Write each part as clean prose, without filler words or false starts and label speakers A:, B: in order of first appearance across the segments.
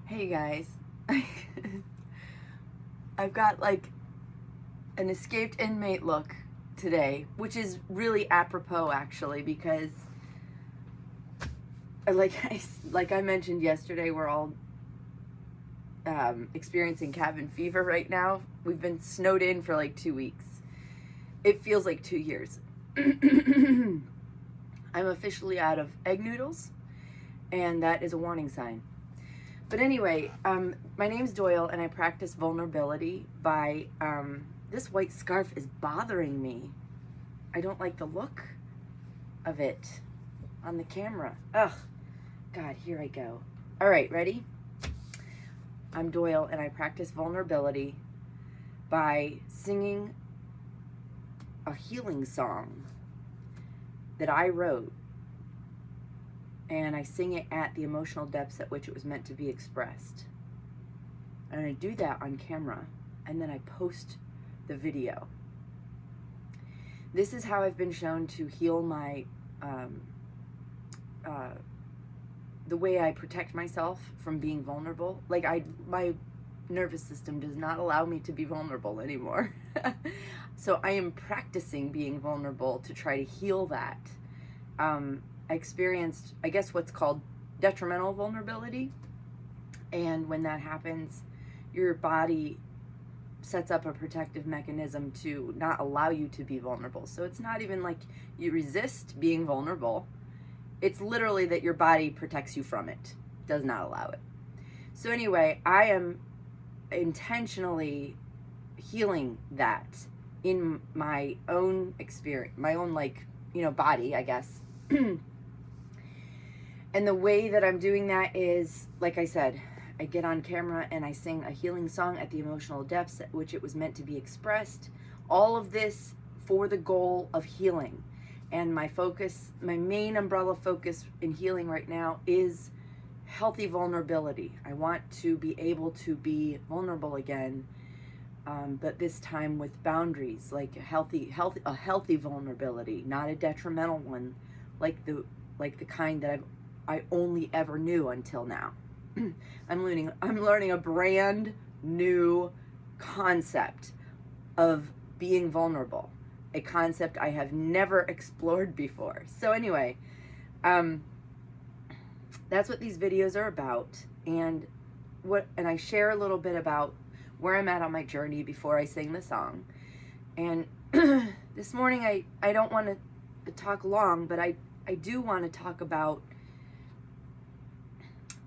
A: Hey guys, I've got like an escaped inmate look today, which is really apropos actually because like I mentioned yesterday, we're all experiencing cabin fever right now. We've been snowed in for like 2 weeks. It feels like 2 years. I'm officially out of egg noodles, and that is a warning sign. But anyway, my name's Doyle, and I practice vulnerability by, this white scarf is bothering me. I don't like the look of it on the camera. Ugh, God, here I go. All right, ready? I'm Doyle, and I practice vulnerability by singing a healing song that I wrote, and I sing it at the emotional depths at which it was meant to be expressed. And I do that on camera, and then I post the video. This is how I've been shown to heal my, the way I protect myself from being vulnerable. Like my nervous system does not allow me to be vulnerable anymore. So I am practicing being vulnerable to try to heal that. I experienced, I guess, what's called detrimental vulnerability. And when that happens, your body sets up a protective mechanism to not allow you to be vulnerable. So it's not even like you resist being vulnerable. It's literally that your body protects you from it, does not allow it. So anyway, I am intentionally healing that in my own experience, my own body, I guess. And the way that I'm doing that is, like I said, I get on camera and I sing a healing song at the emotional depths at which it was meant to be expressed. All of this for the goal of healing. And my focus, my main umbrella focus in healing right now is healthy vulnerability. I want to be able to be vulnerable again, but this time with boundaries, like a healthy vulnerability, not a detrimental one, like the kind that I only ever knew until now. I'm learning a brand new concept of being vulnerable, a concept I have never explored before. So anyway, that's what these videos are about, and I share a little bit about where I'm at on my journey before I sing the song. And this morning I don't want to talk long, but I do want to talk about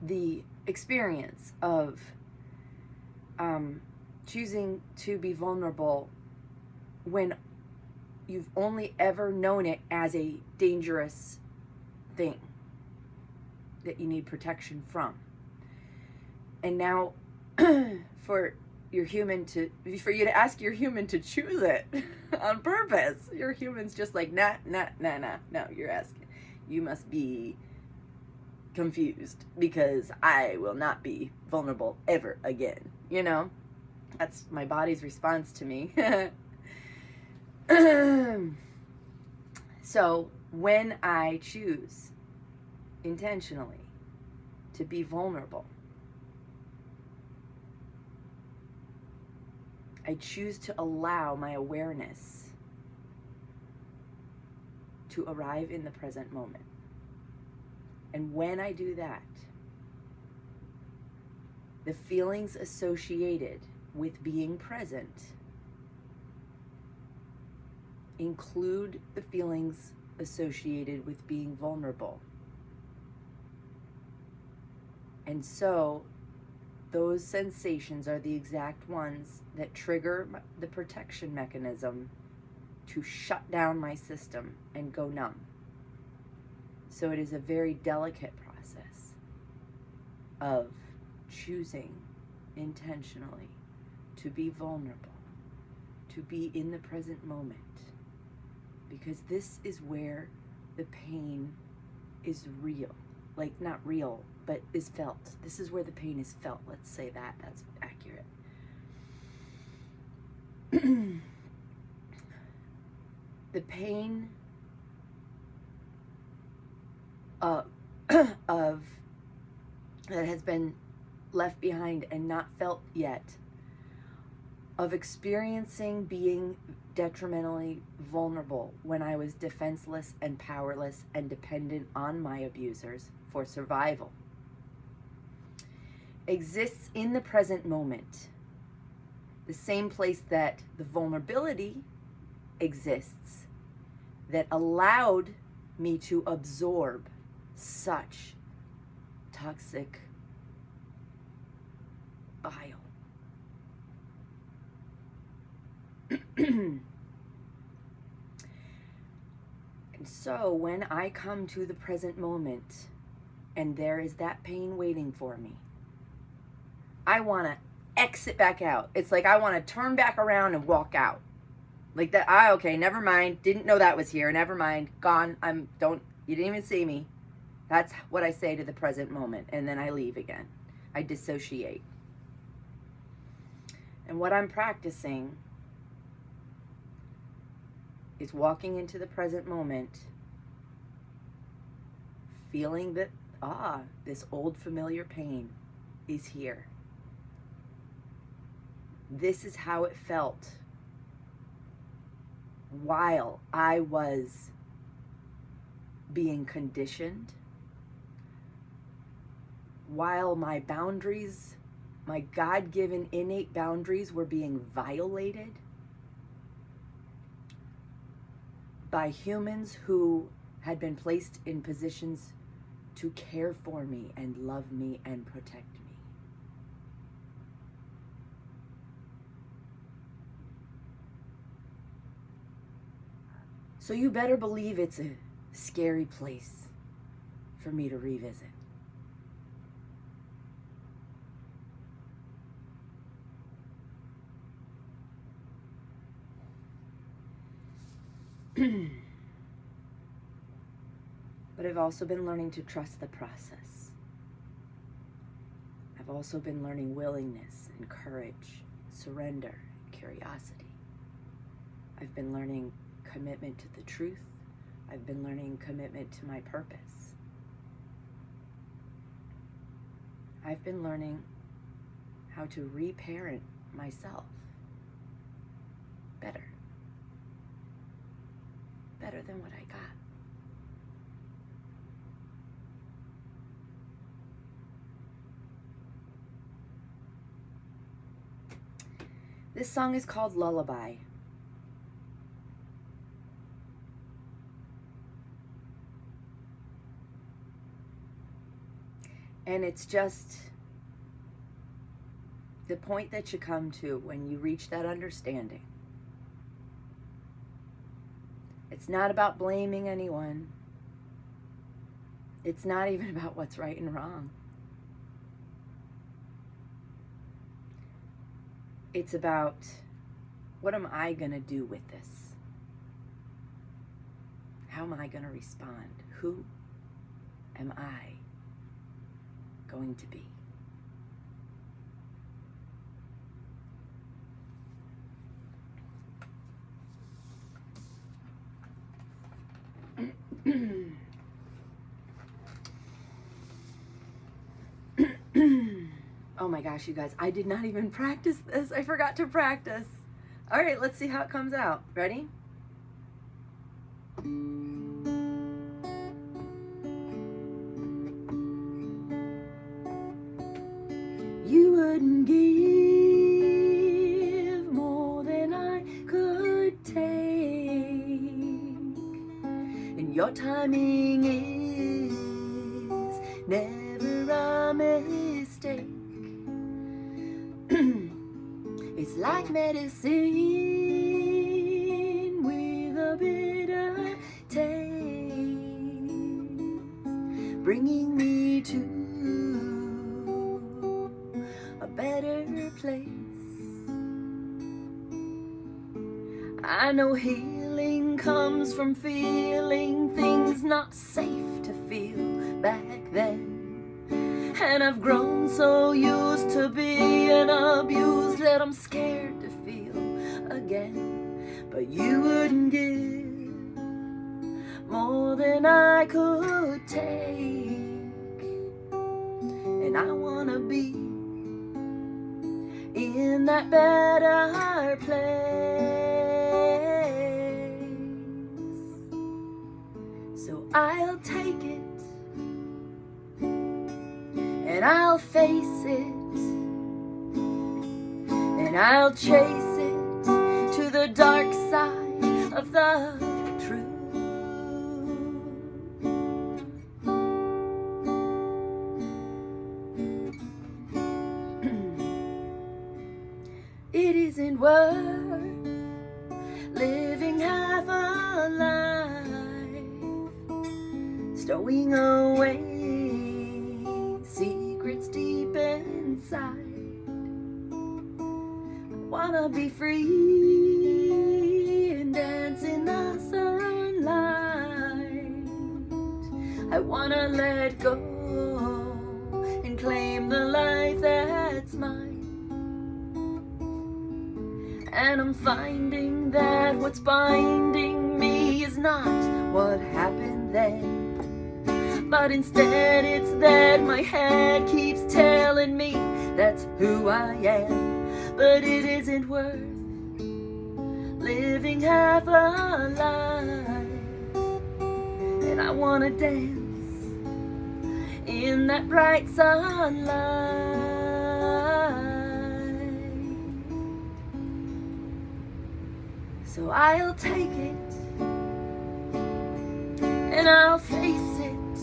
A: the experience of choosing to be vulnerable when you've only ever known it as a dangerous thing that you need protection from. And now for you to ask your human to choose it on purpose. Your human's just like, nah, no, you must be confused because I will not be vulnerable ever again. You know, that's my body's response to me. So when I choose intentionally to be vulnerable, I choose to allow my awareness to arrive in the present moment. And when I do that, the feelings associated with being present include the feelings associated with being vulnerable. And so those sensations are the exact ones that trigger the protection mechanism to shut down my system and go numb. So it is a very delicate process of choosing intentionally to be vulnerable, to be in the present moment, because this is where the pain is real. Like, not real, but is felt. This is where the pain is felt. Let's say that. That's accurate. The pain of that has been left behind and not felt yet, of experiencing being detrimentally vulnerable when I was defenseless and powerless and dependent on my abusers for survival, exists in the present moment, the same place that the vulnerability exists that allowed me to absorb such toxic bile. And so when I come to the present moment and there is that pain waiting for me, I want to exit back out. It's like I want to turn back around and walk out. Like that, okay, never mind. Didn't know that was here. Never mind. Gone. You didn't even see me. That's what I say to the present moment. And then I leave again. I dissociate. And what I'm practicing is walking into the present moment, feeling that, this old familiar pain is here. This is how it felt while I was being conditioned, while my boundaries, my God-given innate boundaries, were being violated by humans who had been placed in positions to care for me and love me and protect me. So you better believe it's a scary place for me to revisit. But I've also been learning to trust the process. I've also been learning willingness and courage, surrender, and curiosity. I've been learning commitment to the truth. I've been learning commitment to my purpose. I've been learning how to reparent myself better than what I got. This song is called Lullabye. And it's just the point that you come to when you reach that understanding. It's not about blaming anyone. It's not even about what's right and wrong. It's about, what am I going to do with this? How am I going to respond? Who am I going to be? Oh my gosh, you guys, I did not even practice this. I forgot to practice. All right, let's see how it comes out. Ready? You wouldn't give more than I could take, and your timing is never a mistake. It's like medicine with a bitter taste, bringing me to a better place. I know healing comes from feeling things not safe to feel back then. And I've grown so used to being abused that I'm scared to feel again. But you wouldn't give more than I could take, and I wanna be in that better place. So I'll take it and I'll face it, and I'll chase it to the dark side of the truth. It isn't worth living half a life, stowing away secrets deep inside. I wanna be free and dance in the sunlight. I wanna let go and claim the life that's mine. And I'm finding that what's binding me is not what happened then, but instead it's that my head keeps telling me that's who I am. But it isn't worth living half a life, and I wanna dance in that bright sunlight. So I'll take it and I'll face it,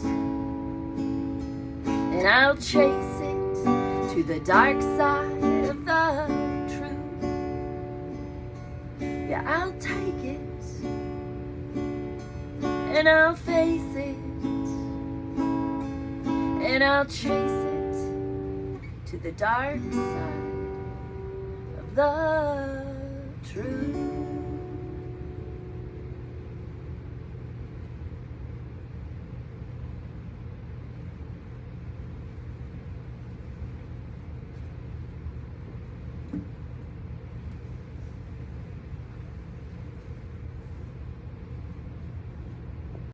A: and I'll chase it to the dark side of the truth. Yeah, I'll take it and I'll face it, and I'll chase it to the dark side of the truth.